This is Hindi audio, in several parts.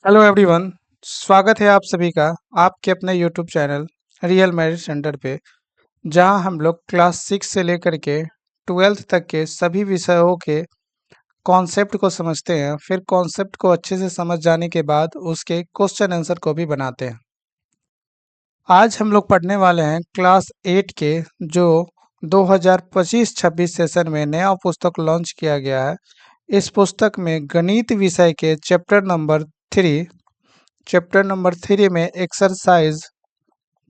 Hello everyone. स्वागत है आप सभी का आपके अपने YouTube channel real marriage centre पे, जहां हम लोग क्लास 6 से लेकर के 12th तक के सभी विषयों के कॉन्सेप्ट को समझते हैं। फिर कॉन्सेप्ट को अच्छे से समझ जाने के बाद उसके क्वेश्चन आंसर को भी बनाते हैं। आज हम लोग पढ़ने वाले हैं क्लास 8 के, जो 2025-26 सेशन में नया पुस्तक लॉन्च किया गया है। इस पुस्तक में गणित विषय के चैप्टर नंबर 3 में एक्सरसाइज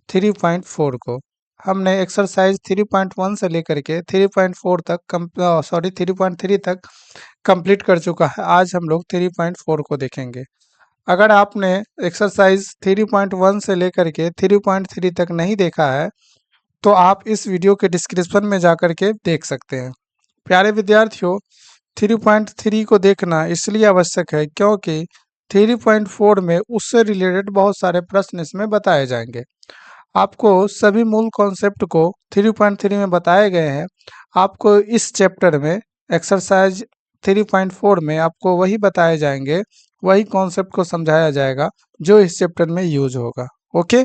3.4 को हमने एक्सरसाइज 3.1 से लेकर के 3.4 तक 3.3 तक कंप्लीट कर चुका है। आज हम लोग 3.4 को देखेंगे। अगर आपने एक्सरसाइज 3.1 से लेकर के 3.3 तक नहीं देखा है तो आप इस वीडियो के डिस्क्रिप्शन में जाकर के देख सकते हैं। प्यारे विद्यार्थियों, 3.3 को देखना इसलिए आवश्यक है क्योंकि 3.4 में उससे रिलेटेड बहुत सारे प्रश्न इसमें बताए जाएंगे। आपको सभी मूल कॉन्सेप्ट को 3.3 में बताए गए हैं। आपको इस चैप्टर में एक्सरसाइज 3.4 में आपको वही बताए जाएंगे, वही कॉन्सेप्ट को समझाया जाएगा जो इस चैप्टर में यूज होगा। ओके।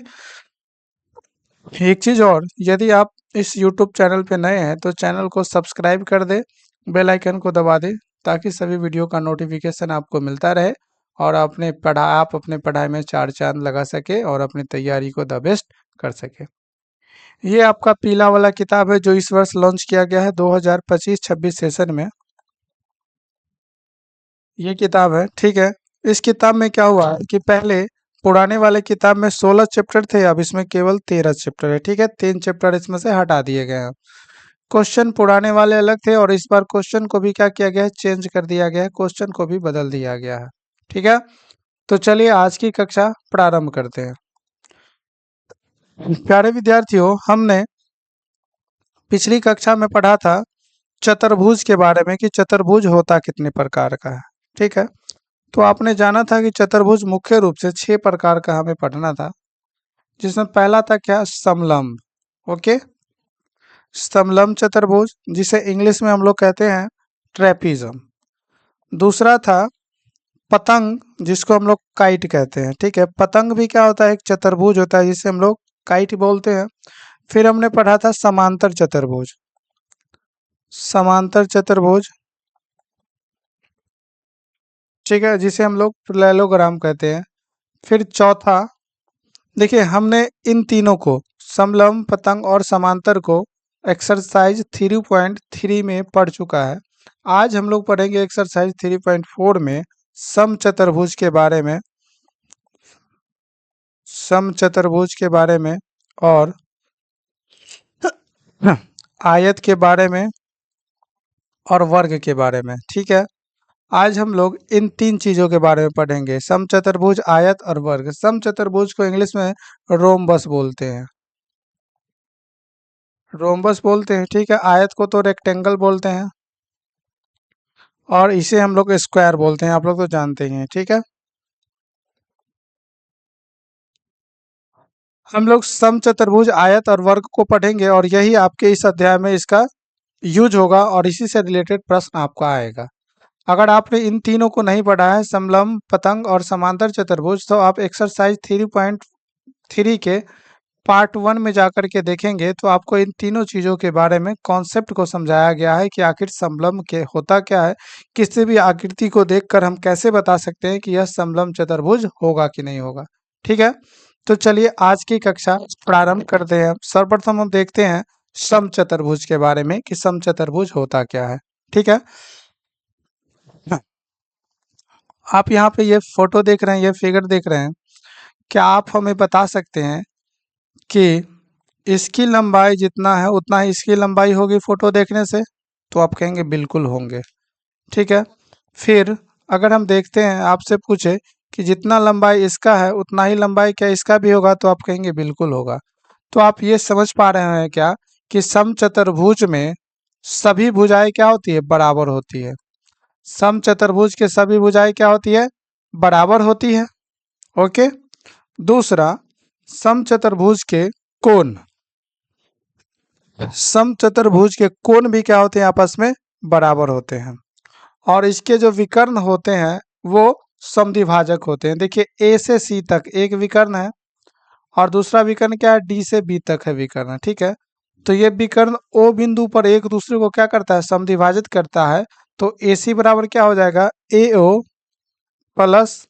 एक चीज़ और, यदि आप इस यूट्यूब चैनल पे नए हैं तो चैनल को सब्सक्राइब कर दे, बेल आइकन को दबा दे, ताकि सभी वीडियो का नोटिफिकेशन आपको मिलता रहे और आप अपने पढ़ाई में चार चांद लगा सके और अपनी तैयारी को द बेस्ट कर सके। ये आपका पीला वाला किताब है जो इस वर्ष लॉन्च किया गया है 2025-26 सेशन में। ये किताब है, ठीक है। इस किताब में क्या हुआ कि पहले पुराने वाले किताब में 16 चैप्टर थे, अब इसमें केवल 13 चैप्टर है। ठीक है, 3 चैप्टर इसमें से हटा दिए गए हैं। क्वेश्चन पुराने वाले अलग थे और इस बार क्वेश्चन को भी क्या किया गया है, चेंज कर दिया गया है, क्वेश्चन को भी बदल दिया गया है। ठीक है, तो चलिए आज की कक्षा प्रारंभ करते हैं। प्यारे विद्यार्थियों, हमने पिछली कक्षा में पढ़ा था चतुर्भुज के बारे में कि चतुर्भुज होता कितने प्रकार का है। ठीक है, तो आपने जाना था कि चतुर्भुज मुख्य रूप से 6 प्रकार का हमें पढ़ना था, जिसमें पहला था क्या, समलंब। ओके, समलंब चतुर्भुज, जिसे इंग्लिश में हम लोग कहते हैं ट्रेपिज्म। दूसरा था पतंग, जिसको हम लोग काइट कहते हैं। ठीक है, पतंग भी क्या होता है, एक चतुर्भुज होता है जिसे हम लोग काइट बोलते हैं। फिर हमने पढ़ा था समांतर चतुर्भुज, समांतर चतुर्भुज, ठीक है, जिसे हम लोग पैरेललोग्राम कहते हैं। फिर चौथा, देखिए हमने इन तीनों को, समलंब, पतंग और समांतर को एक्सरसाइज 3.3 में पढ़ चुका है। आज हम लोग पढ़ेंगे एक्सरसाइज 3.4 में समचतुर्भुज के बारे में, समचतुर्भुज के बारे में और आयत के बारे में और वर्ग के बारे में। ठीक है, आज हम लोग इन 3 चीजों के बारे में पढ़ेंगे, समचतुर्भुज, आयत और वर्ग। समचतुर्भुज को इंग्लिश में रोम्बस बोलते हैं, रोम्बस बोलते हैं। ठीक है, आयत को तो रेक्टेंगल बोलते हैं और इसे हम लोग स्क्वायर बोलते हैं, आप लोग तो जानते ही हैं। ठीक है, हम लोग समचतुर्भुज, आयत और वर्ग को पढ़ेंगे और यही आपके इस अध्याय में इसका यूज होगा और इसी से रिलेटेड प्रश्न आपका आएगा। अगर आपने इन तीनों को नहीं पढ़ा है, समलंब, पतंग और समांतर चतुर्भुज, तो आप एक्सरसाइज 3.3 के पार्ट 1 में जाकर के देखेंगे तो आपको इन तीनों चीज़ों के बारे में कॉन्सेप्ट को समझाया गया है कि आखिर समलंब के होता क्या है, किसी भी आकृति को देखकर हम कैसे बता सकते हैं कि यह समलंब चतुर्भुज होगा कि नहीं होगा। ठीक है, तो चलिए आज की कक्षा प्रारंभ करते हैं। सर्वप्रथम हम देखते हैं समचतुर्भुज के बारे में कि समचतुर्भुज होता क्या है। ठीक है, आप यहाँ पे ये फोटो देख रहे हैं, ये फिगर देख रहे हैं, क्या आप हमें बता सकते हैं कि इसकी लंबाई जितना है उतना ही इसकी लंबाई होगी फोटो देखने से? तो आप कहेंगे बिल्कुल होंगे। ठीक है, फिर अगर हम देखते हैं, आपसे पूछे कि जितना लंबाई इसका है उतना ही लंबाई क्या इसका भी होगा? तो आप कहेंगे बिल्कुल होगा। तो आप ये समझ पा रहे हैं क्या कि समचतुर्भुज में सभी भुजाएं क्या होती है, बराबर होती है। समचतुर्भुज के सभी भुजाएं क्या होती है, बराबर होती है। ओके, दूसरा, समचतुर्भुज के कोण, समचतुर्भुज के कोण भी क्या होते हैं, आपस में बराबर होते हैं। और इसके जो विकर्ण होते हैं वो समद्विभाजक होते हैं। देखिए ए से सी तक एक विकर्ण है और दूसरा विकर्ण क्या है, डी से बी तक है विकर्ण, ठीक है। तो ये विकर्ण ओ बिंदु पर एक दूसरे को क्या करता है, समद्विभाजित करता है। तो ए सी बराबर क्या हो जाएगा, ए ओ प्लस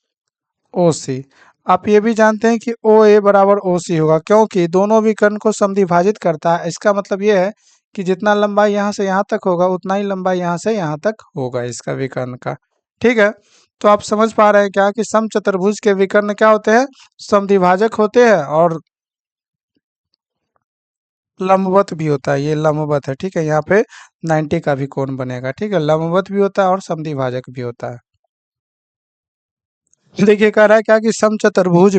ओ सी। आप ये भी जानते हैं कि ओ ए बराबर ओ सी होगा, क्योंकि दोनों विकर्ण को समद्विभाजित करता है। इसका मतलब ये है कि जितना लंबाई यहाँ से यहाँ तक होगा उतना ही लंबाई यहाँ से यहाँ तक होगा इसका विकर्ण का, ठीक है। तो आप समझ पा रहे हैं क्या कि समचतुर्भुज के विकर्ण क्या होते हैं, समद्विभाजक होते हैं और लंबवत भी होता है। ये लंबवत है, ठीक है। यहाँ पे 90 का भी कोण बनेगा, ठीक है। लंबवत भी होता है और समद्विभाजक भी होता है। देखिए कह रहा है क्या कि समचतुर्भुज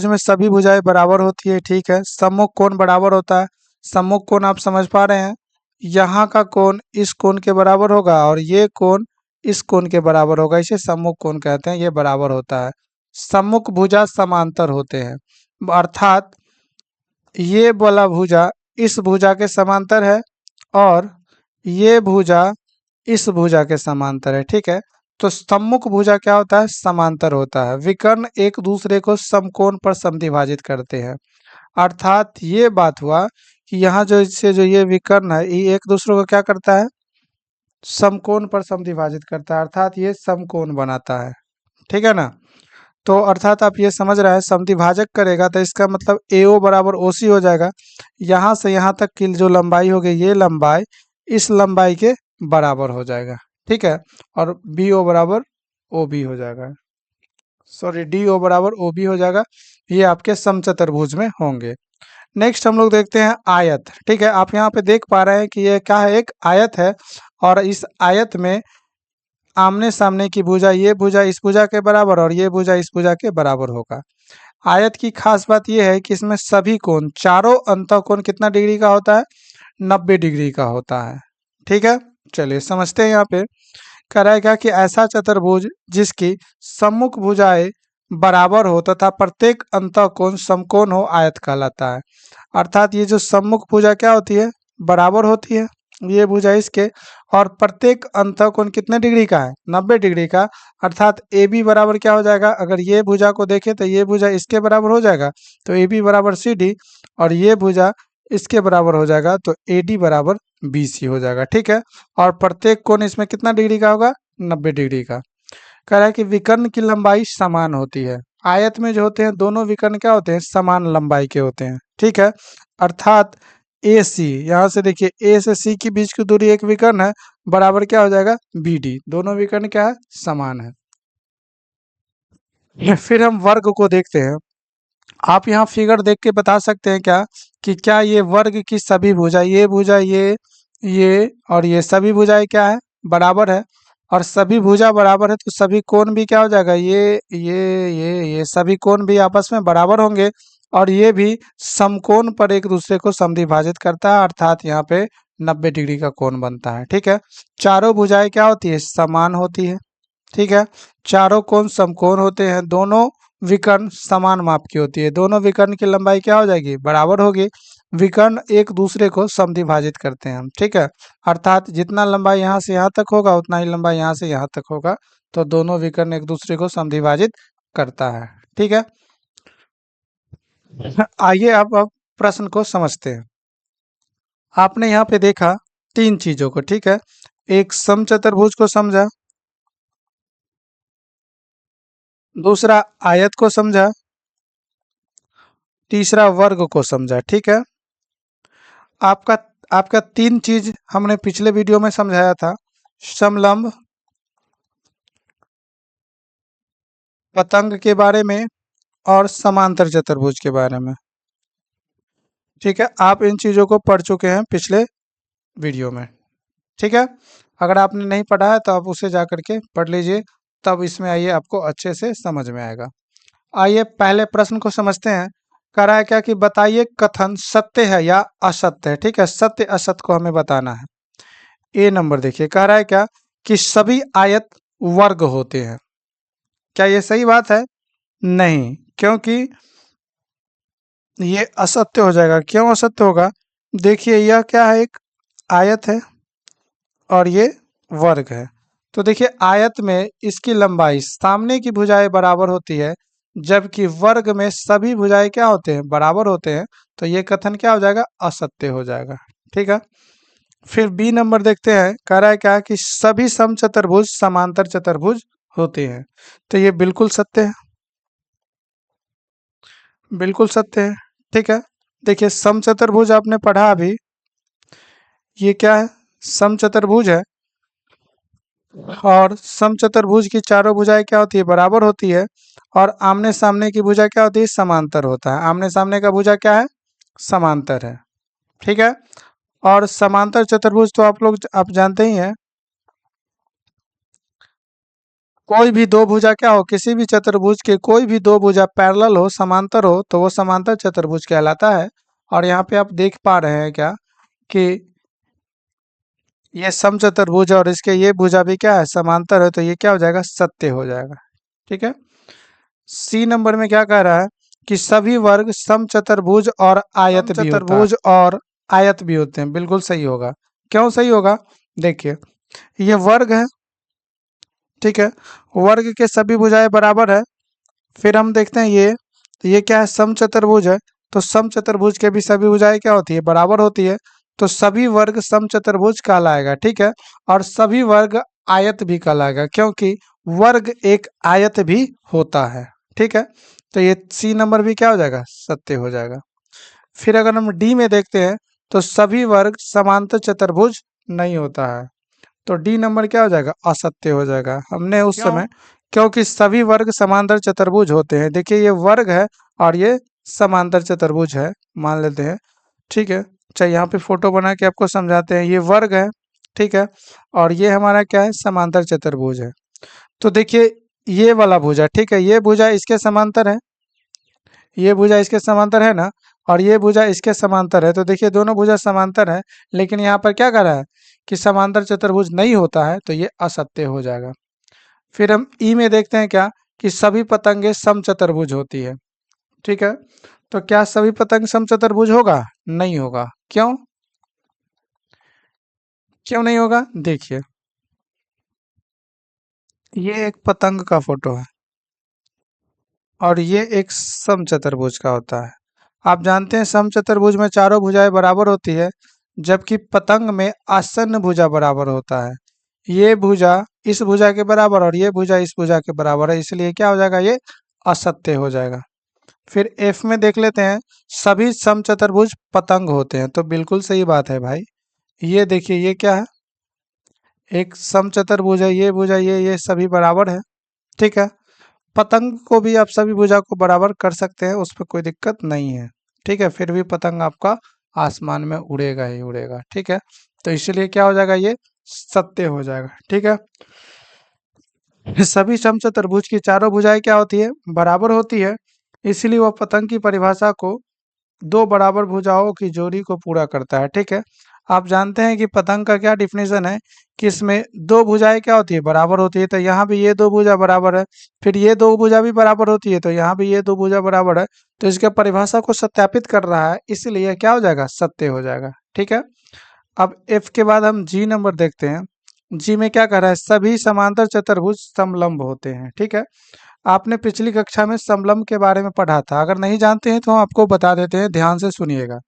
में सभी भुजाएं बराबर होती है, ठीक है। सम्मुख कोण बराबर होता है। सम्मुख कोण आप समझ पा रहे हैं, यहाँ का कोण इस कोण के बराबर होगा और ये कोण इस कोण के बराबर होगा, इसे सम्मुख कोण कहते हैं। ये बराबर होता है। सम्मुख भुजा समांतर होते हैं, अर्थात ये वाला भुजा इस भुजा के समांतर है और ये भुजा इस भुजा के समांतर है, ठीक है। तो सम्मुख भुजा क्या होता है, समांतर होता है। विकर्ण एक दूसरे को समकोण पर समद्विभाजित करते हैं, अर्थात ये बात हुआ कि यहाँ जो इससे जो ये विकर्ण है ये एक दूसरे को क्या करता है, समकोण पर समद्विभाजित करता है, अर्थात ये समकोण बनाता है, ठीक है ना। तो अर्थात आप ये समझ रहे हैं समद्विभाजक करेगा तो इसका मतलब AO बराबर OC हो जाएगा। यहाँ से यहाँ तक की जो लंबाई होगी ये लंबाई इस लंबाई के बराबर हो जाएगा, ठीक है। और BO बराबर OB हो जाएगा, सॉरी DO बराबर OB हो जाएगा। ये आपके समचतुर्भुज में होंगे। नेक्स्ट हम लोग देखते हैं आयत, ठीक है। आप यहाँ पे देख पा रहे हैं कि ये क्या है, एक आयत है और इस आयत में आमने सामने की भुजा, ये भुजा इस भुजा के बराबर और ये भुजा इस भुजा के बराबर होगा। आयत की खास बात यह है कि इसमें सभी कोण, चारों अंतःकोण कितना डिग्री का होता है, 90 डिग्री का होता है, ठीक है। चलिए समझते हैं। यहाँ पे कह रहा है क्या कि ऐसा चतुर्भुज जिसकी सम्मुख भुजाएं बराबर हो तथा प्रत्येक अंतःकोण समकोण हो आयत कहलाता है। अर्थात ये जो सम्मुख भुजा क्या होती है, बराबर होती है, ये भुजा इसके, और प्रत्येक अंतःकोण कितने डिग्री का है, 90 डिग्री का। अर्थात ए बी बराबर क्या हो जाएगा, अगर ये भुजा को देखें तो ये भुजा इसके बराबर हो जाएगा, तो ए बी बराबर सी डी, और ये भुजा इसके बराबर हो जाएगा तो ए डी बराबर बी सी हो जाएगा, ठीक है। और प्रत्येक कोण इसमें कितना डिग्री का होगा, 90 डिग्री का। कह रहा है कि विकर्ण की लंबाई समान होती है। आयत में जो होते हैं दोनों विकर्ण क्या होते हैं, समान लंबाई के होते हैं, ठीक है। अर्थात ए सी, यहाँ से देखिए ए से सी के बीच की दूरी एक विकर्ण है, बराबर क्या हो जाएगा, बी डी। दोनों विकर्ण क्या है, समान है। फिर हम वर्ग को देखते हैं। आप यहाँ फिगर देख के बता सकते हैं क्या कि क्या ये वर्ग की सभी भुजा, ये भुजा ये और ये सभी भुजाएं क्या है, बराबर है। और सभी भुजा बराबर है तो सभी कोण भी क्या हो जाएगा, ये सभी कोण भी आपस में बराबर होंगे और ये भी समकोण पर एक दूसरे को समद्विभाजित करता है, अर्थात यहाँ पे 90 डिग्री का कोण बनता है, ठीक है। चारों भुजाएं क्या होती है, समान होती है, ठीक है। चारों कोण समकोण होते हैं। दोनों विकर्ण समान माप की होती है। दोनों विकर्ण की लंबाई क्या हो जाएगी, बराबर होगी। विकर्ण एक दूसरे को समद्विभाजित करते हैं, ठीक है। अर्थात जितना लंबाई यहाँ से यहाँ तक होगा उतना ही लंबाई यहाँ से यहाँ तक होगा। तो दोनों विकर्ण एक दूसरे को समद्विभाजित करता है, ठीक है। आइए अब प्रश्न को समझते हैं। आपने यहाँ पे देखा तीन चीजों को, ठीक है। एक समचतुर्भुज को समझा, दूसरा आयत को समझा, तीसरा वर्ग को समझा, ठीक है। आपका आपका तीन चीज हमने पिछले वीडियो में समझाया था, समलंब, पतंग के बारे में और समांतर चतुर्भुज के बारे में, ठीक है। आप इन चीजों को पढ़ चुके हैं पिछले वीडियो में, ठीक है। अगर आपने नहीं पढ़ा है तो आप उसे जा करके पढ़ लीजिए, तब इसमें आइए आपको अच्छे से समझ में आएगा। आइए पहले प्रश्न को समझते हैं। कह रहा है क्या कि बताइए कथन सत्य है या असत्य है, ठीक है। सत्य असत्य को हमें बताना है। ए नंबर देखिए, कह रहा है क्या कि सभी आयत वर्ग होते हैं। क्या ये सही बात है, नहीं, क्योंकि ये असत्य हो जाएगा। क्यों असत्य होगा, देखिए यह क्या है, एक आयत है और ये वर्ग है। तो देखिए आयत में इसकी लंबाई सामने की भुजाएं बराबर होती है, जबकि वर्ग में सभी भुजाएं क्या होते हैं, बराबर होते हैं। तो ये कथन क्या हो जाएगा, असत्य हो जाएगा। ठीक है। फिर बी नंबर देखते हैं, कह रहा है क्या कि सभी समचतुर्भुज समांतर चतुर्भुज होते हैं। तो ये बिल्कुल सत्य है, बिल्कुल सत्य है। ठीक है। देखिए समचतुर्भुज आपने पढ़ा अभी, ये क्या है, समचतुर्भुज है। और समचतुर्भुज की चारों भुजाएं क्या होती है, बराबर होती है। और आमने सामने की भुजा क्या होती है, समांतर होता है। आमने सामने का भुजा क्या है, समांतर है। ठीक है। और समांतर चतुर्भुज तो आप जानते ही हैं, कोई भी दो भुजा क्या हो, किसी भी चतुर्भुज के कोई भी दो भुजा पैरेलल हो, समांतर हो, तो वो समांतर चतुर्भुज कहलाता है। और यहाँ पे आप देख पा रहे हैं क्या कि ये समचतुर्भुज और इसके ये भुजा भी क्या है, समांतर है। तो ये क्या हो जाएगा, सत्य हो जाएगा। ठीक है। सी नंबर में क्या कह रहा है कि सभी वर्ग समचतुर्भुज और आयत भी होता है। चतुर्भुज और आयत भी होते हैं, बिल्कुल सही होगा। क्यों सही होगा, देखिए ये वर्ग है। ठीक है। वर्ग के सभी भुजाएं बराबर है। फिर हम देखते हैं ये, तो ये क्या है, समचतुर्भुज है। तो समचतुर्भुज के भी सभी भुजाएं क्या होती है, बराबर होती है। तो सभी वर्ग समचतुर्भुज कहलाएगा। ठीक है। और सभी वर्ग आयत भी कहलाएगा, क्योंकि वर्ग एक आयत भी होता है। ठीक है। तो ये सी नंबर भी क्या हो जाएगा, सत्य हो जाएगा। फिर अगर हम डी में देखते हैं, तो सभी वर्ग समांतर चतुर्भुज नहीं होता है। तो डी नंबर क्या हो जाएगा, असत्य हो जाएगा। हमने उस समय, क्योंकि सभी वर्ग समांतर चतुर्भुज होते हैं। देखिए ये वर्ग है और ये समांतर चतुर्भुज है, मान लेते हैं। ठीक है। चलिए यहाँ पे फोटो बना के आपको समझाते हैं। ये वर्ग है, ठीक है, और ये हमारा क्या है, समांतर चतुर्भुज है। तो देखिए ये वाला भुजा, ठीक है, ये भुजा इसके समांतर है, ये भुजा इसके समांतर है ना, और ये भुजा इसके समांतर है। तो देखिए दोनों भुजा समांतर है, लेकिन यहाँ पर क्या कर रहा है कि समांतर चतुर्भुज नहीं होता है। तो ये असत्य हो जाएगा। फिर हम ई में देखते हैं क्या कि सभी पतंगे समचतुर्भुज होती है। ठीक है। तो क्या सभी पतंग समचतुर्भुज होगा, नहीं होगा। क्यों, क्यों नहीं होगा, देखिए ये एक पतंग का फोटो है और ये एक समचतुर्भुज का होता है। आप जानते हैं समचतुर्भुज में चारों भुजाएं बराबर होती है, जबकि पतंग में आसन्न भुजा बराबर होता है। ये भुजा इस भुजा के बराबर और ये भुजा इस भुजा के बराबर है, इसलिए क्या हो जाएगा, ये असत्य हो जाएगा। फिर एफ में देख लेते हैं, सभी समचतुर्भुज पतंग होते हैं। तो बिल्कुल सही बात है भाई। ये देखिए ये क्या है, एक समचतुर्भुज है, ये भुजा ये सभी बराबर है। ठीक है। पतंग को भी आप सभी भुजा को बराबर कर सकते हैं, उस पर कोई दिक्कत नहीं है। ठीक है। फिर भी पतंग आपका आसमान में उड़ेगा ही उड़ेगा। ठीक है। तो इसलिए क्या हो जाएगा, ये सत्य हो जाएगा। ठीक है। सभी समचतुर्भुज की चारों भुजाएं क्या होती है, बराबर होती है। इसीलिए वह पतंग की परिभाषा को दो बराबर भुजाओं की जोड़ी को पूरा करता है। ठीक है। आप जानते हैं कि पतंग का क्या डिफिनेशन है कि इसमें दो भुजाएं क्या होती है, बराबर होती है। तो यहाँ भी ये दो भुजा बराबर है, फिर ये दो भुजा भी बराबर होती है, तो यहाँ भी ये दो भुजा बराबर है। तो इसके परिभाषा को सत्यापित कर रहा है, इसलिए क्या हो जाएगा, सत्य हो जाएगा। ठीक है। अब एफ के बाद हम जी नंबर देखते हैं। जी में क्या कह रहा है, सभी समांतर चतुर्भुज समलंब होते हैं। ठीक है। आपने पिछली कक्षा में समलंब के बारे में पढ़ा था, अगर नहीं जानते हैं तो हम आपको बता देते हैं, ध्यान से सुनिएगा।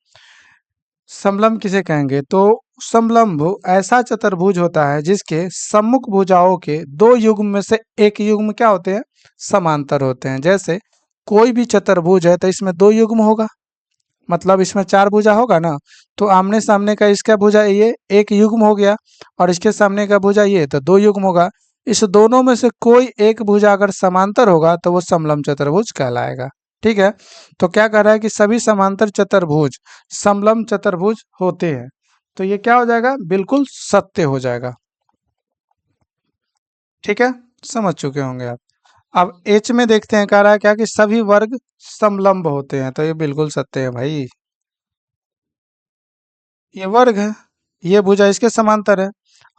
समलंब किसे कहेंगे, तो समलंब ऐसा चतुर्भुज होता है जिसके सम्मुख भुजाओं के दो युग्म में से एक युग्म क्या होते हैं, समांतर होते हैं। जैसे कोई भी चतुर्भुज है तो इसमें दो युग्म होगा, मतलब इसमें चार भुजा होगा ना, तो आमने सामने का इसका भुजा ये एक युग्म हो गया, और इसके सामने का भुजा ये तो दो युग्म होगा। इस दोनों में से कोई एक भुजा अगर समांतर होगा तो वो समलंब चतुर्भुज कहलाएगा। ठीक है। तो क्या कह रहा है कि सभी समांतर चतुर्भुज समलंब चतुर्भुज होते हैं। तो ये क्या हो जाएगा, बिल्कुल सत्य हो जाएगा। ठीक है, समझ चुके होंगे आप। अब एच में देखते हैं, कह रहा है क्या कि सभी वर्ग समलंब होते हैं। तो ये बिल्कुल सत्य है भाई, ये वर्ग है, ये भुजा इसके समांतर है।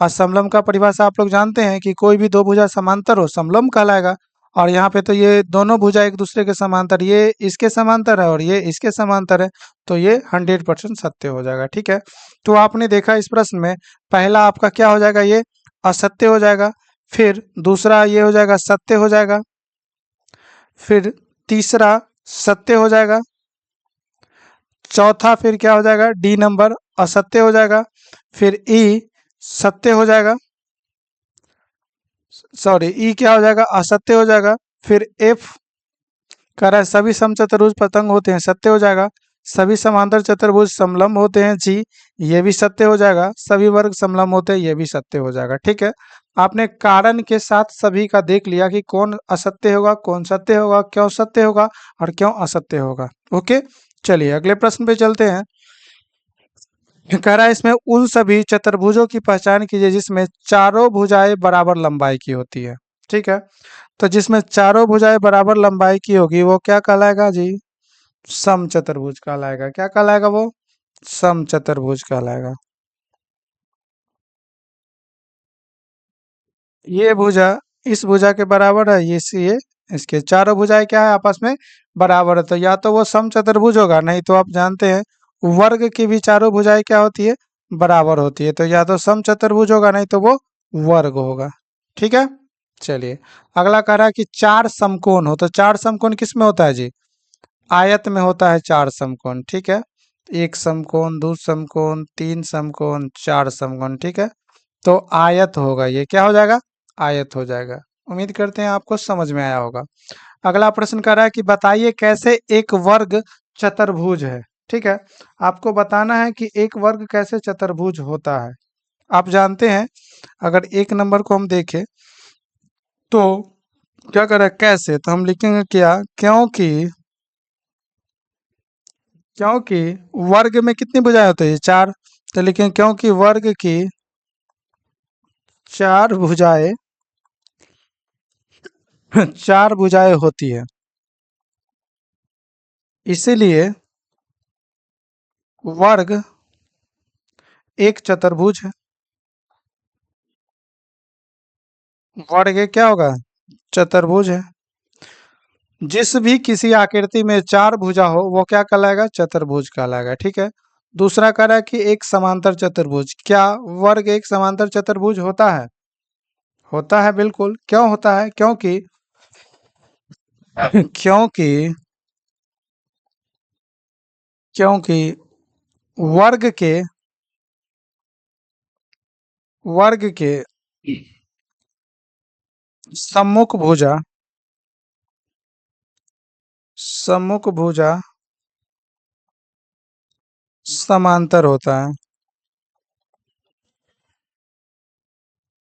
और समलंब का परिभाषा आप लोग जानते हैं कि कोई भी दो भुजा समांतर हो समलंब कहलाएगा। और यहाँ पे तो ये दोनों भुजा एक दूसरे के समांतर, ये इसके समांतर है और ये इसके समांतर है। तो ये 100% सत्य हो जाएगा। ठीक है। तो आपने देखा इस प्रश्न में पहला आपका क्या हो जाएगा, ये असत्य हो जाएगा। फिर दूसरा ये हो जाएगा सत्य हो जाएगा, फिर तीसरा सत्य हो जाएगा, चौथा फिर क्या हो जाएगा डी नंबर असत्य हो जाएगा, फिर ई सत्य हो जाएगा, सॉरी ई क्या हो जाएगा असत्य हो जाएगा, फिर एफ कह रहा है सभी समचतुर्भुज पतंग होते हैं सत्य हो जाएगा, सभी समांतर चतुर्भुज समलंब होते हैं जी ये भी सत्य हो जाएगा, सभी वर्ग समलंब होते हैं ये भी सत्य हो जाएगा। ठीक है, आपने कारण के साथ सभी का देख लिया कि कौन असत्य होगा कौन सत्य होगा, क्यों सत्य होगा और क्यों असत्य होगा। ओके, चलिए अगले प्रश्न पे चलते हैं। कह रहा है इसमें उन सभी चतुर्भुजों की पहचान कीजिए जिसमें चारों भुजाएं बराबर लंबाई की होती है। ठीक है, तो जिसमें चारों भुजाएं बराबर लंबाई की होगी वो क्या कहलाएगा जी, समचतुर्भुज कहलाएगा। क्या कहलाएगा वो, समचतुर्भुज कहलाएगा। ये भुजा इस भुजा के बराबर है, ये इसके चारों भुजाएं क्या है आपस में बराबर है, तो या तो वो समचतुर्भुज होगा, नहीं तो आप जानते हैं वर्ग की भी चारों भुजाएं क्या होती है बराबर होती है, तो या तो समचतुर्भुज होगा नहीं तो वो वर्ग होगा। ठीक है, चलिए अगला कह रहा है कि चार समकोण हो, तो चार समकोण किस में होता है जी, आयत में होता है चार समकोण। ठीक है, एक समकोण दो समकोण तीन समकोण चार समकोण। ठीक है, तो आयत होगा, ये क्या हो जाएगा आयत हो जाएगा। उम्मीद करते हैं आपको समझ में आया होगा। अगला प्रश्न कर रहा है कि बताइए कैसे एक वर्ग चतुर्भुज है। ठीक है, आपको बताना है कि एक वर्ग कैसे चतुर्भुज होता है। आप जानते हैं अगर एक नंबर को हम देखें तो क्या करें कैसे, तो हम लिखेंगे क्या, क्योंकि वर्ग में कितनी भुजाएं होती है चार, तो लिखेंगे क्योंकि वर्ग की चार भुजाएं चार भुजाएं होती है इसीलिए वर्ग एक चतुर्भुज है। वर्ग एक क्या होगा चतुर्भुज है। जिस भी किसी आकृति में चार भुजा हो वो क्या कहलाएगा चतुर्भुज कहलाएगा। ठीक है, दूसरा कह रहा है कि एक समांतर चतुर्भुज, क्या वर्ग एक समांतर चतुर्भुज होता है, होता है बिल्कुल। क्यों होता है, क्योंकि क्योंकि क्योंकि वर्ग के वर्ग के सम्मुख भुजा सम्मुख भुजा समांतर होता है।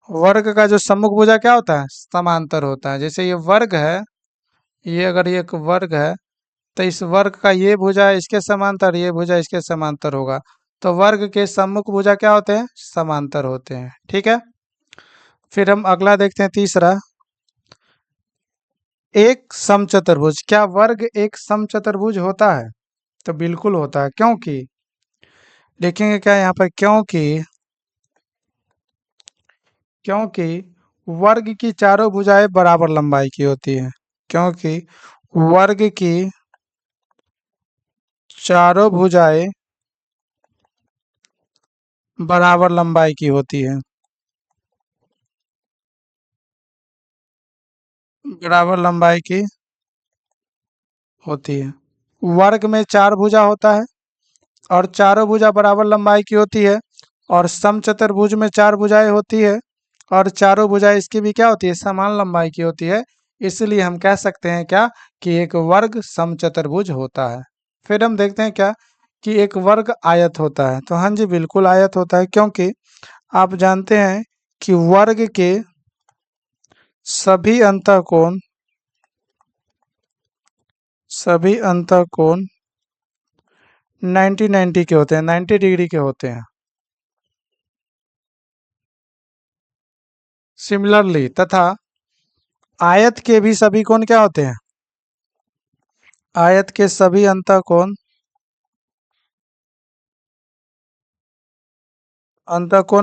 वर्ग का जो सम्मुख भुजा क्या होता है समांतर होता है। जैसे ये वर्ग है, ये अगर ये एक वर्ग है तो इस वर्ग का ये भुजा इसके समांतर ये भुजा इसके समांतर होगा, तो वर्ग के सम्मुख भुजा क्या होते हैं समांतर होते हैं। ठीक है, फिर हम अगला देखते हैं तीसरा, एक समचतुर्भुज, क्या वर्ग एक समचतुर्भुज होता है, तो बिल्कुल होता है। क्योंकि देखेंगे क्या यहाँ पर, क्योंकि वर्ग की चारों भुजाएं बराबर लंबाई की होती है, क्योंकि वर्ग की चारों भुजाएं बराबर लंबाई की होती है, बराबर लंबाई की होती है। वर्ग में चार भुजा होता है और चारों भुजा बराबर लंबाई की होती है, और समचतुर्भुज में चार भुजाएं होती है और चारों भुजाएं इसकी भी क्या होती है समान लंबाई की होती है, इसलिए हम कह सकते हैं क्या कि एक वर्ग समचतुर्भुज होता है। फिर हम देखते हैं क्या कि एक वर्ग आयत होता है, तो हाँ जी बिल्कुल आयत होता है, क्योंकि आप जानते हैं कि वर्ग के सभी अंतःकोण सभी अंतःकोण 90 के होते हैं, 90 डिग्री के होते हैं। सिमिलरली तथा आयत के भी सभी कोण क्या होते हैं, आयत के सभी अंतःकोण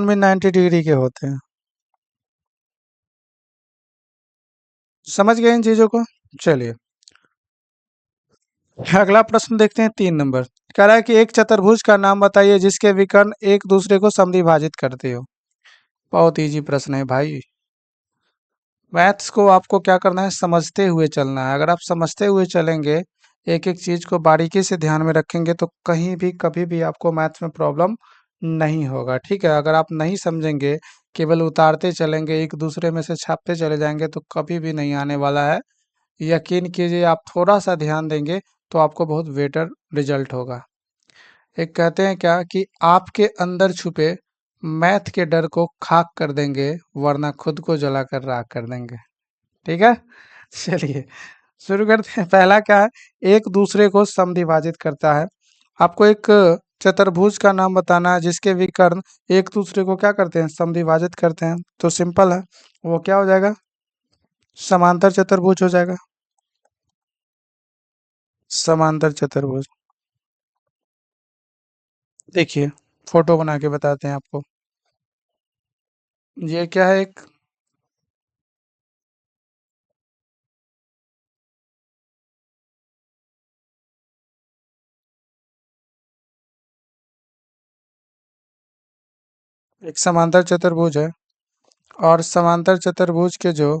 भी 90 डिग्री के होते हैं। समझ गए इन चीजों को। चलिए अगला प्रश्न देखते हैं 3 नंबर। कह रहा है कि एक चतुर्भुज का नाम बताइए जिसके विकर्ण एक दूसरे को समद्विभाजित करते हो। बहुत इजी प्रश्न है भाई। मैथ्स को आपको क्या करना है, समझते हुए चलना है। अगर आप समझते हुए चलेंगे, एक एक चीज को बारीकी से ध्यान में रखेंगे, तो कहीं भी कभी भी आपको मैथ्स में प्रॉब्लम नहीं होगा। ठीक है, अगर आप नहीं समझेंगे, केवल उतारते चलेंगे, एक दूसरे में से छापते चले जाएंगे, तो कभी भी नहीं आने वाला है। यकीन कीजिए, आप थोड़ा सा ध्यान देंगे तो आपको बहुत बेटर रिजल्ट होगा। एक कहते हैं क्या कि आपके अंदर छुपे मैथ के डर को खाक कर देंगे, वरना खुद को जलाकर राख कर देंगे। ठीक है, चलिए शुरू करते हैं। पहला क्या है, एक दूसरे को समद्विभाजित करता है। आपको एक चतुर्भुज का नाम बताना है जिसके विकर्ण एक दूसरे को क्या करते हैं, समद्विभाजित करते हैं। तो सिंपल है, वो क्या हो जाएगा, समांतर चतुर्भुज हो जाएगा। समांतर चतुर्भुज, देखिए फोटो बना के बताते हैं आपको। ये क्या है, एक समांतर चतुर्भुज है, और समांतर चतुर्भुज के जो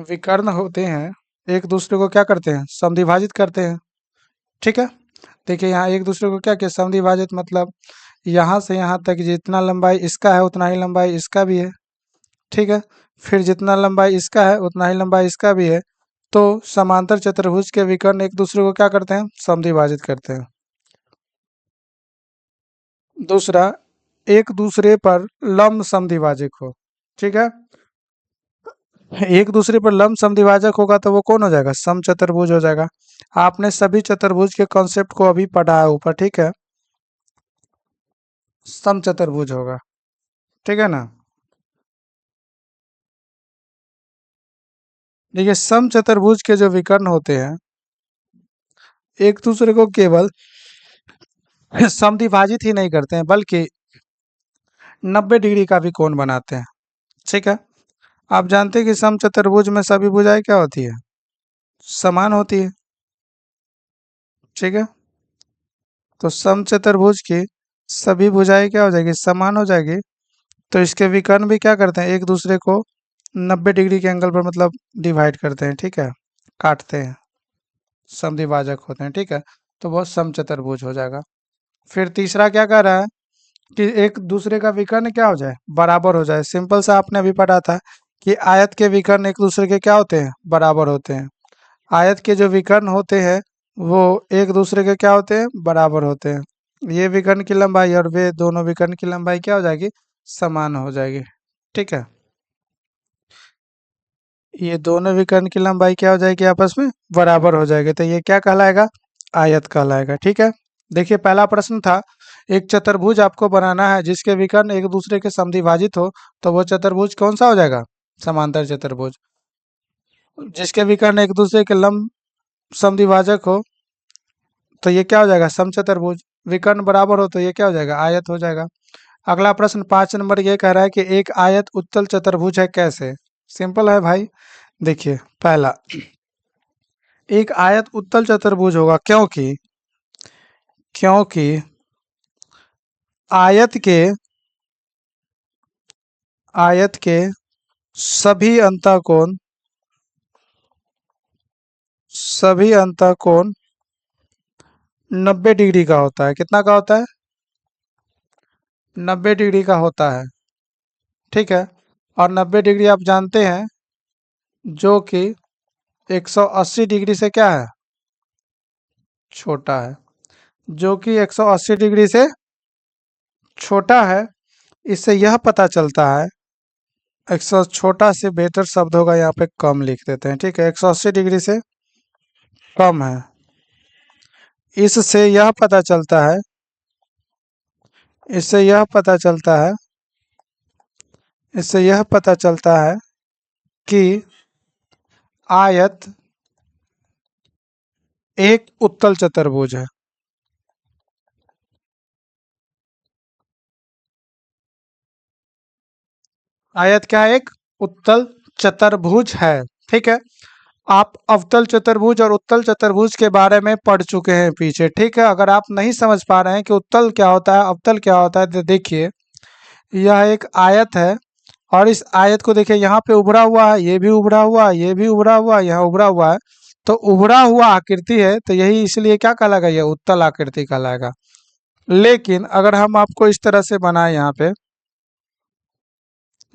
विकर्ण होते हैं एक दूसरे को क्या करते हैं, समद्विभाजित करते हैं। ठीक है, देखिए यहाँ एक दूसरे को क्या किया, समद्विभाजित, मतलब यहाँ से यहाँ तक जितना लंबाई इसका है उतना ही लंबाई इसका भी है। ठीक है, फिर जितना लंबाई इसका है उतना ही लंबाई इसका भी है। तो समांतर चतुर्भुज के विकर्ण एक दूसरे को क्या करते हैं, समद्विभाजित करते हैं। दूसरा, एक दूसरे पर लंब समद्विभाजक हो। ठीक है, एक दूसरे पर लंब समद्विभाजक होगा तो वो कौन हो जाएगा, समचतुर्भुज हो जाएगा। आपने सभी चतुर्भुज के कॉन्सेप्ट को अभी पढ़ा है ऊपर। ठीक है, समचतुर्भुज होगा। ठीक है ना, देखिए समचतुर्भुज के जो विकर्ण होते हैं एक दूसरे को केवल समद्विभाजित ही नहीं करते हैं, बल्कि 90 डिग्री का भी कोण बनाते हैं। ठीक है, आप जानते हैं कि समचतुर्भुज में सभी भुजाएं क्या होती है, समान होती है। ठीक है, तो समचतुर्भुज की सभी भुजाएं क्या हो जाएगी, समान हो जाएगी। तो इसके विकर्ण भी क्या करते हैं, एक दूसरे को 90 डिग्री के एंगल पर मतलब डिवाइड करते हैं। ठीक है, काटते हैं, समद्विभाजक होते हैं। ठीक है, तो वो समचतुर्भुज हो जाएगा। फिर तीसरा क्या कह रहा है कि एक दूसरे का विकर्ण क्या हो जाए, बराबर हो जाए। सिंपल सा आपने अभी पढ़ा था कि आयत के विकर्ण एक दूसरे के क्या होते हैं, बराबर होते हैं। आयत के जो विकर्ण होते हैं वो एक दूसरे के क्या होते हैं, बराबर होते हैं। ये विकर्ण की लंबाई और वे दोनों विकर्ण की लंबाई क्या हो जाएगी, समान हो जाएगी। ठीक है, ये दोनों विकर्ण की लंबाई क्या हो जाएगी, आपस में बराबर हो जाएगी। तो ये क्या कहलाएगा, आयत कहलाएगा। ठीक है, देखिए पहला प्रश्न था, एक चतुर्भुज आपको बनाना है जिसके विकर्ण एक दूसरे के समद्विभाजित हो, तो वो चतुर्भुज कौन सा हो जाएगा, समांतर चतुर्भुज। जिसके विकर्ण एक दूसरे के लंब समद्विभाजक हो तो ये क्या हो जाएगा, समचतुर्भुज। विकर्ण बराबर हो तो ये क्या हो जाएगा, आयत हो जाएगा। अगला प्रश्न 5 नंबर ये कह रहा है कि एक आयत उत्तल चतुर्भुज है, कैसे। सिंपल है भाई, देखिए पहला, एक आयत उत्तल चतुर्भुज होगा क्योंकि क्योंकि आयत के आयत के सभी अंतःकोण सभी अंतःकोण 90 डिग्री का होता है। कितना का होता है, 90 डिग्री का होता है। ठीक है, और 90 डिग्री आप जानते हैं जो कि 180 डिग्री से क्या है, छोटा है। जो कि 180 डिग्री से छोटा है, इससे यह पता चलता है, 100 छोटा से बेहतर शब्द होगा यहाँ पे कम लिख देते हैं। ठीक है, 180 डिग्री से कम है। इससे यह पता चलता है इससे यह पता चलता है इससे यह पता चलता है कि आयत एक उत्तल चतुर्भुज है। आयत क्या है, एक उत्तल चतुर्भुज है। ठीक है, आप अवतल चतुर्भुज और उत्तल चतुर्भुज के बारे में पढ़ चुके हैं पीछे। ठीक है, अगर आप नहीं समझ पा रहे हैं कि उत्तल क्या होता है, अवतल क्या होता है, तो देखिए यह एक आयत है और इस आयत को देखिए यहाँ पे उभरा हुआ है, ये भी उभरा हुआ है, ये भी उभरा हुआ है, यहाँ उभरा हुआ है। तो उभरा हुआ आकृति है तो यही इसलिए क्या कहलाएगा, ये उत्तल आकृति कहलाएगा। लेकिन अगर हम आपको इस तरह से बनाए, यहाँ पे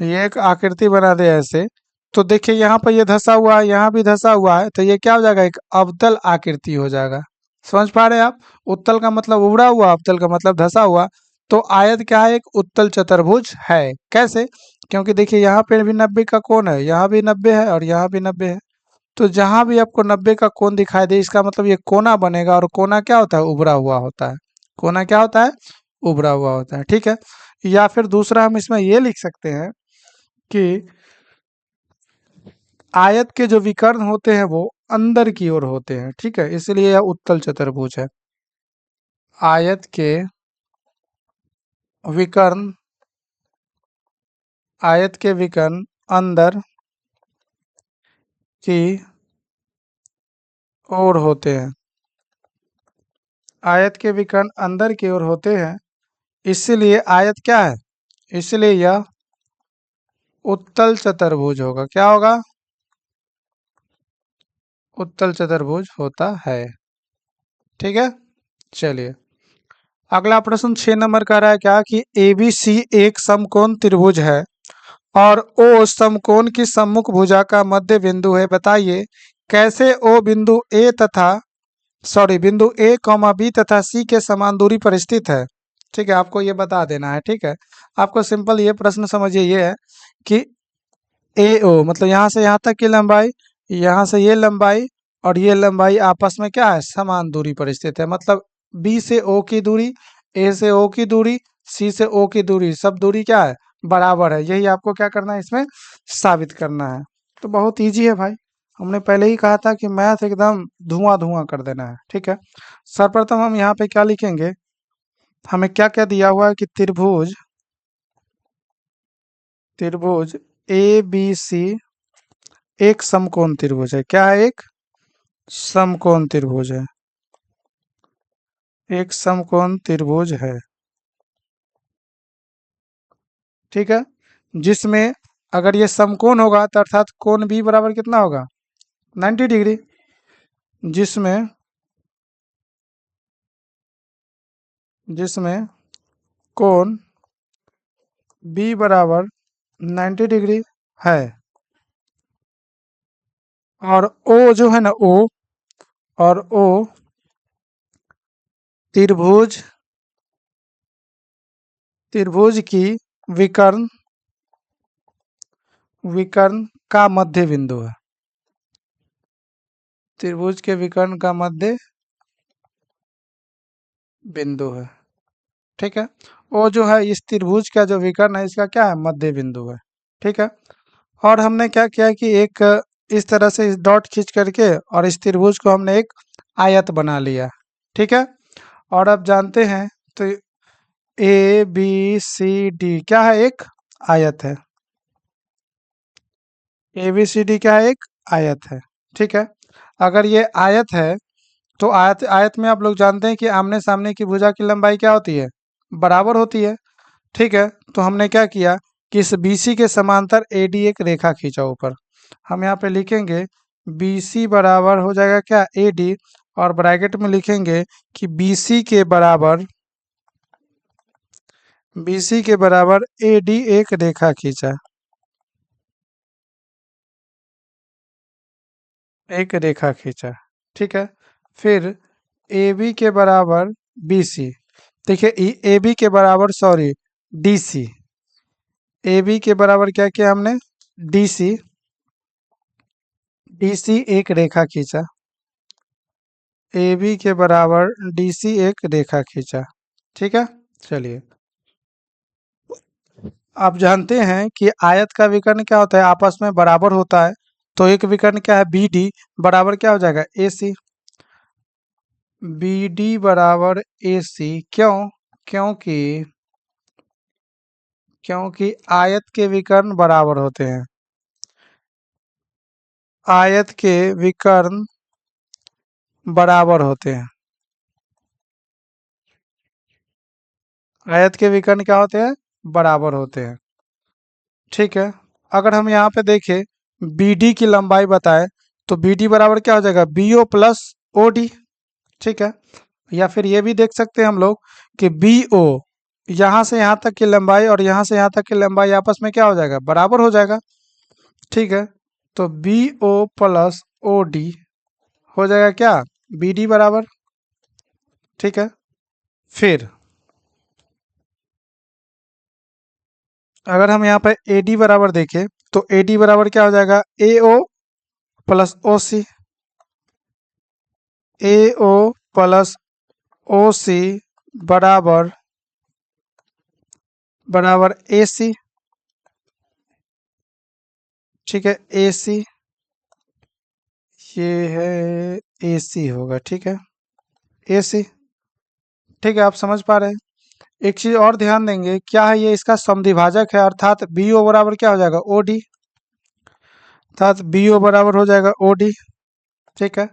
ये एक आकृति बना दे ऐसे, तो देखिए यहाँ पर ये धंसा हुआ है, यहाँ भी धंसा हुआ है, तो ये क्या हो जाएगा, एक अवतल आकृति हो जाएगा। समझ पा रहे हैं आप? उत्तल का मतलब उभरा हुआ, अवतल का मतलब धंसा हुआ। तो आयत क्या है, एक उत्तल चतुर्भुज है। कैसे? क्योंकि देखिए यहाँ पे भी 90 का कोण है, यहाँ भी 90 है और यहाँ भी 90 है। तो जहां भी आपको 90 का कोण दिखाई दे, इसका मतलब ये कोना बनेगा, और कोना क्या होता है, उभरा हुआ होता है। कोना क्या होता है, उभरा हुआ होता है। ठीक है। या फिर दूसरा हम इसमें ये लिख सकते हैं कि आयत के जो विकर्ण होते हैं वो अंदर की ओर होते हैं। ठीक है, इसलिए यह उत्तल चतुर्भुज है। आयत के विकर्ण, आयत के विकर्ण अंदर की ओर होते हैं। आयत के विकर्ण अंदर की ओर होते हैं, इसलिए आयत क्या है, इसलिए यह उत्तल चतुर्भुज होगा। क्या होगा, उत्तल चतुर्भुज होता है। ठीक है। चलिए अगला प्रश्न 6 नंबर का रहा है क्या कि एबीसी एक समकोण त्रिभुज है और ओ समकोण की सम्मुख भुजा का मध्य बिंदु है। बताइए कैसे ओ बिंदु ए तथा बिंदु ए कॉमा बी तथा सी के समान दूरी पर स्थित है। ठीक है, आपको ये बता देना है। ठीक है, आपको सिंपल ये प्रश्न समझिए, ये है कि ए ओ मतलब यहाँ से यहाँ तक की लंबाई, यहाँ से ये लंबाई और ये लंबाई आपस में क्या है, समान दूरी पर स्थित है। मतलब बी से ओ की दूरी, ए से ओ की दूरी, सी से ओ की दूरी, सब दूरी क्या है, बराबर है। यही आपको क्या करना है, इसमें साबित करना है। तो बहुत इजी है भाई, हमने पहले ही कहा था कि मैथ एकदम धुआं धुआं कर देना है। ठीक है, सर्वप्रथम हम यहाँ पे क्या लिखेंगे, हमें क्या क्या दिया हुआ है कि त्रिभुज, त्रिभुज ए बी सी एक समकोण त्रिभुज है। क्या है, एक समकोण त्रिभुज है, एक समकोण त्रिभुज है। ठीक है, जिसमें अगर ये समकोण होगा तो अर्थात कोण बी बराबर कितना होगा, 90 डिग्री। जिसमें जिसमें कोण बी बराबर 90 डिग्री है, और ओ जो है ना, ओ और ओ त्रिभुज, त्रिभुज की विकर्ण, विकर्ण का मध्य बिंदु है। त्रिभुज के विकर्ण का मध्य बिंदु है। ठीक है, वो जो है इस त्रिभुज का जो विकर्ण है, इसका क्या है, मध्य बिंदु है। ठीक है, और हमने क्या किया कि एक इस तरह से इस डॉट खींच करके और इस त्रिभुज को हमने एक आयत बना लिया। ठीक है, और अब जानते हैं तो ए बी सी डी क्या है, एक आयत है। ए बी सी डी क्या है, एक आयत है। ठीक है, अगर ये आयत है तो आयत, आयत में आप लोग जानते हैं कि आमने सामने की भुजा की लंबाई क्या होती है, बराबर होती है। ठीक है, तो हमने क्या किया कि इस BC के समांतर AD एक रेखा खींचा ऊपर। हम यहाँ पे लिखेंगे BC बराबर हो जाएगा क्या, AD, और ब्रैकेट में लिखेंगे कि BC के बराबर AD एक रेखा खींचा, एक रेखा खींचा। ठीक है, फिर AB के बराबर BC, देखिए AB के बराबर DC, AB के बराबर क्या किया हमने, DC, DC एक रेखा खींचा, AB के बराबर DC एक रेखा खींचा। ठीक है, चलिए आप जानते हैं कि आयत का विकर्ण क्या होता है, आपस में बराबर होता है। तो एक विकर्ण क्या है, BD बराबर क्या हो जाएगा, AC। BD बराबर AC क्यों, क्योंकि क्योंकि आयत के विकर्ण बराबर होते हैं। आयत के विकर्ण बराबर होते हैं। आयत के विकर्ण क्या होते हैं, बराबर होते हैं। ठीक है। अगर हम यहाँ पे देखें बी डी की लंबाई बताएं तो बी डी बराबर क्या हो जाएगा, B O plus O D. ठीक है। या फिर ये भी देख सकते हैं हम लोग कि बी ओ, यहाँ से यहाँ तक की लंबाई और यहाँ से यहाँ तक की लंबाई आपस में क्या हो जाएगा, बराबर हो जाएगा। ठीक है। तो B O plus O D हो जाएगा क्या, बी डी बराबर। ठीक है। फिर अगर हम यहाँ पे ए डी बराबर देखें तो ए डी बराबर क्या हो जाएगा, ए ओ प्लस ओ सी। ए ओ प्लस ओ सी बराबर बराबर ए सी। ठीक है, ए सी, ये है ए सी होगा। ठीक है, ए सी। ठीक है, आप समझ पा रहे हैं। एक चीज और ध्यान देंगे, क्या है ये, इसका समद्विभाजक है, अर्थात बी ओ बराबर क्या हो जाएगा, ओ डी। अर्थात बी ओ बराबर हो जाएगा ओ डी। ठीक है।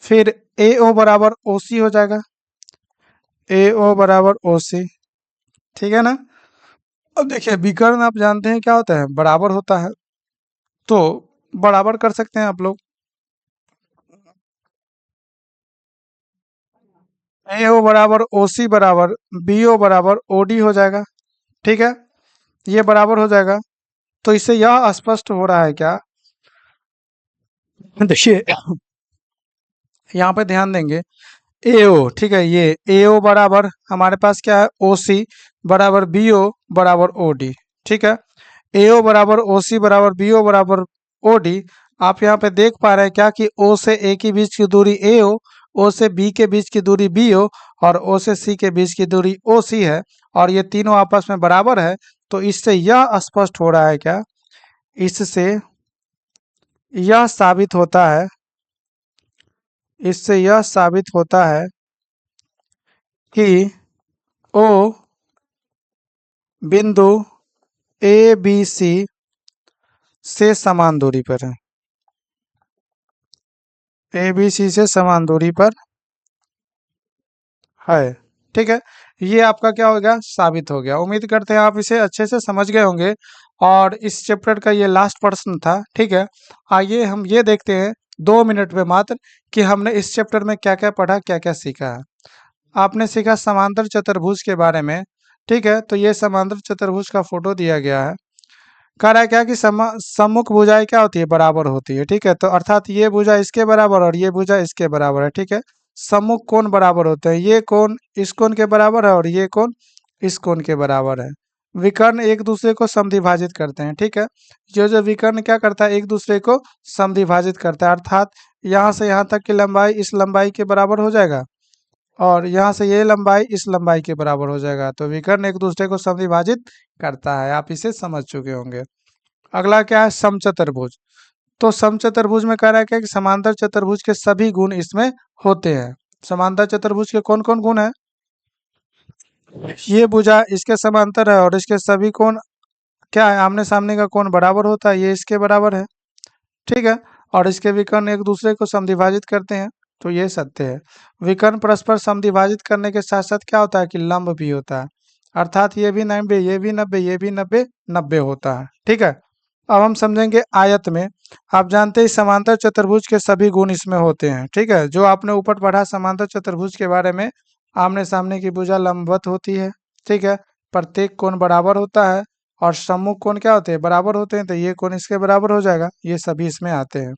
फिर ए ओ बराबर ओ सी हो जाएगा, ए ओ बराबर ओ सी। ठीक है ना। अब देखिए विकर्ण आप जानते हैं क्या होता है, बराबर होता है, तो बराबर कर सकते हैं आप लोग। ए ओ बराबर ओ सी बराबर बी ओ बराबर ओ डी हो जाएगा। ठीक है, ये बराबर हो जाएगा। तो इससे यह स्पष्ट हो रहा है क्या, देखिए यहाँ पे ध्यान देंगे, एओ, ठीक है, ये एओ बराबर हमारे पास क्या है, ओ सी बराबर बी ओ बराबर ओ डी। ठीक है, एओ बराबर ओ सी बराबर बी ओ बराबर ओ डी। आप यहाँ पे देख पा रहे हैं क्या कि ओ से ए के बीच की दूरी एओ, ओ से बी के बीच की दूरी बी ओ और ओ से सी के बीच की दूरी ओ सी है, और ये तीनों आपस में बराबर है। तो इससे यह स्पष्ट हो रहा है क्या, इससे यह साबित होता है, इससे यह साबित होता है कि ओ बिंदु ए बी सी से समान दूरी पर है, ए बी सी से समान दूरी पर है। ठीक है, ये आपका क्या हो गया, साबित हो गया। उम्मीद करते हैं आप इसे अच्छे से समझ गए होंगे, और इस चैप्टर का ये लास्ट प्रश्न था। ठीक है, आइए हम ये देखते हैं 2 मिनट में मात्र कि हमने इस चैप्टर में क्या क्या पढ़ा, क्या क्या सीखा है। आपने सीखा समांतर चतुर्भुज के बारे में। ठीक है, तो ये समांतर चतुर्भुज का फोटो दिया गया है। कह रहा है क्या कि सम्मुख भुजाएं क्या होती है, बराबर होती है। ठीक है, तो अर्थात ये भुजा इसके बराबर और ये भुजा इसके बराबर है। ठीक है, सम्मुख कोण बराबर होते हैं, ये कोण इस कोण के बराबर है और ये कोण इस कोण के बराबर है। विकर्ण एक दूसरे को समद्विभाजित करते हैं। ठीक है, जो जो विकर्ण क्या करता है, एक दूसरे को समद्विभाजित करता है, अर्थात यहाँ से यहाँ तक की लंबाई इस लंबाई के बराबर हो जाएगा और यहाँ से ये लंबाई इस लंबाई के बराबर हो जाएगा। तो विकर्ण एक दूसरे को समद्विभाजित करता है, आप इसे समझ चुके होंगे। अगला क्या है, समचतुर्भुज। तो समचतुर्भुज में कह रहा है क्या कि समांतर चतुर्भुज के सभी गुण इसमें होते हैं। समांतर चतुर्भुज के कौन कौन गुण है, ये भुजा इसके समांतर है और इसके सभी कोण क्या है, आमने सामने का कोण बराबर होता है, ये इसके बराबर है। ठीक है, और इसके विकर्ण एक दूसरे को समद्विभाजित करते हैं, तो ये सत्य है। विकर्ण परस्पर समद्विभाजित करने के साथ साथ क्या होता है कि लंब भी होता है, अर्थात ये भी 90, ये भी 90, ये भी 90, 90 होता है। ठीक है, अब हम समझेंगे आयत में। आप जानते हैं समांतर चतुर्भुज के सभी गुण इसमें होते हैं। ठीक है, जो आपने ऊपर पढ़ा समांतर चतुर्भुज के बारे में, आमने सामने की भुजा लंबवत होती है। ठीक है, प्रत्येक कोण बराबर होता है और सम्मुख कोण क्या होते हैं, बराबर होते हैं, तो ये कोण इसके बराबर हो जाएगा, ये सभी इसमें आते हैं।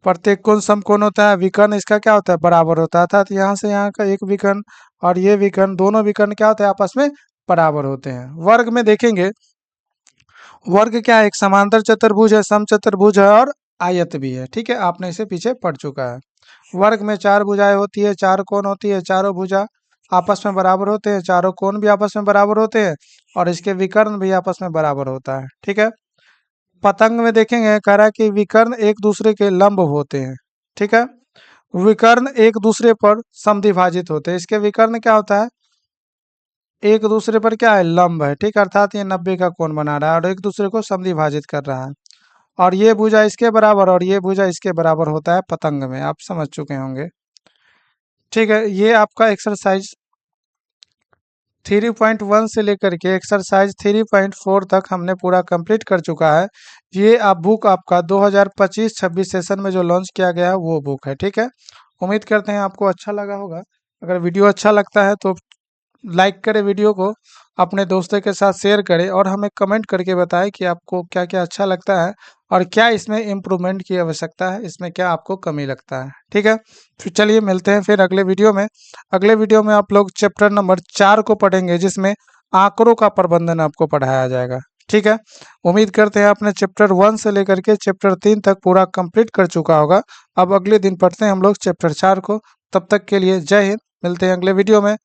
प्रत्येक कोण समकोण होता है, विकर्ण इसका क्या होता है, बराबर होता है, अर्थात यहाँ से यहाँ का एक विकर्ण और ये विकर्ण, दोनों विकर्ण क्या होते हैं, आपस में बराबर होते हैं। वर्ग में देखेंगे, वर्ग क्या है, एक समांतर चतुर्भुज है, समचतुर्भुज है और आयत भी है। ठीक है, आपने इसे पीछे पढ़ चुका है। वर्ग में 4 भुजाएं होती है, 4 कोण होती है, चारों भुजा आपस में बराबर होते हैं, चारों कोण भी आपस में बराबर होते हैं और इसके विकर्ण भी आपस में बराबर होता है। ठीक है, पतंग में देखेंगे, कह रहा है कि विकर्ण एक दूसरे के लंब होते हैं। ठीक है, विकर्ण एक दूसरे पर समद्विभाजित होते हैं, इसके विकर्ण क्या होता है, एक दूसरे पर क्या है, लंब है। ठीक है, अर्थात ये 90 का कोण बना रहा है और एक दूसरे को समद्विभाजित कर रहा है, और ये भुजा इसके बराबर और ये भुजा इसके बराबर होता है पतंग में, आप समझ चुके होंगे। ठीक है, ये आपका एक्सरसाइज 3.1 से लेकर के एक्सरसाइज 3.4 तक हमने पूरा कंप्लीट कर चुका है। ये आप बुक आपका 2025-26 सेशन में जो लॉन्च किया गया है वो बुक है, ठीक है। उम्मीद करते हैं आपको अच्छा लगा होगा। अगर वीडियो अच्छा लगता है तो लाइक करें वीडियो को, अपने दोस्तों के साथ शेयर करें और हमें कमेंट करके बताएं कि आपको क्या क्या अच्छा लगता है और क्या इसमें इम्प्रूवमेंट की आवश्यकता है, इसमें क्या आपको कमी लगता है, ठीक है। फिर चलिए मिलते हैं फिर अगले वीडियो में। अगले वीडियो में आप लोग चैप्टर नंबर 4 को पढ़ेंगे, जिसमें आंकड़ों का प्रबंधन आपको पढ़ाया जाएगा, ठीक है। उम्मीद करते हैं आपने चैप्टर 1 से लेकर के चैप्टर 3 तक पूरा कंप्लीट कर चुका होगा। अब अगले दिन पढ़ते हैं हम लोग चैप्टर 4 को। तब तक के लिए जय हिंद, मिलते हैं अगले वीडियो में।